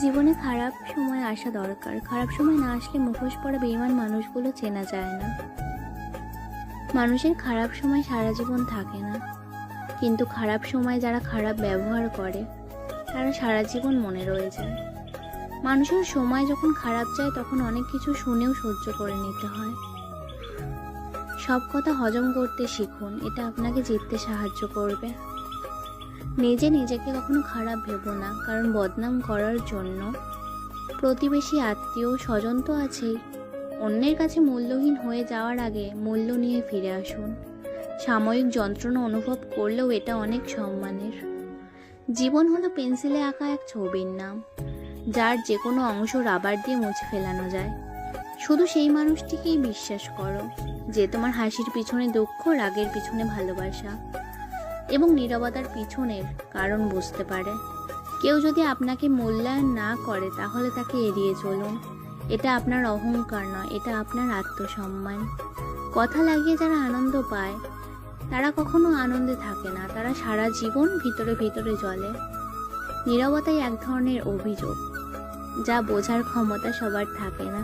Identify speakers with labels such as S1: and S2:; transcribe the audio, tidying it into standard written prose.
S1: জীবনে খারাপ সময় আসা দরকার। খারাপ সময় না আসলে মুখোশ পরা বেঈমান মানুষগুলো চেনা যায় না। মানুষের খারাপ সময় সারা জীবন থাকে না, কিন্তু খারাপ সময় যারা খারাপ ব্যবহার করে তারা সারা জীবন মনে রয়ে যায়। মানুষের সময় যখন খারাপ যায় তখন অনেক কিছু শুনেও সহ্য করে নিতে হয়। সব কথা হজম করতে শিখুন, এটা আপনাকে জিততে সাহায্য করবে। নিজেকে কখনো খারাপ ভেবো না, কারণ বদনাম করার জন্য প্রতিবেশী, আত্মীয়, স্বজন তো আছেই। অন্যের কাছে মূল্যহীন হয়ে যাওয়ার আগে মূল্য নিয়ে ফিরে আসুন। সাময়িক যন্ত্রণা অনুভব করলেও এটা অনেক সম্মানের। জীবন হলো পেন্সিলে আঁকা এক ছবির নাম, যার যে কোনো অংশ রাবার দিয়ে মুছে ফেলানো যায়। শুধু সেই মানুষটিকেই বিশ্বাস করো যে তোমার হাসির পিছনে দুঃখ, রাগের পিছনে ভালোবাসা এবং নীরবতার পিছনের কারণ বুঝতে পারে। কেউ যদি আপনাকে মূল্যায়ন না করে তাহলে তাকে এড়িয়ে চলুন। এটা আপনার অহংকার নয়, এটা আপনার আত্মসম্মান। কথা লাগিয়ে যারা আনন্দ পায় তারা কখনো আনন্দে থাকে না, তারা সারা জীবন ভিতরে ভিতরে জ্বলে। নীরবতাই এক ধরনের অভিযোগ, যা বোঝার ক্ষমতা সবার থাকে না।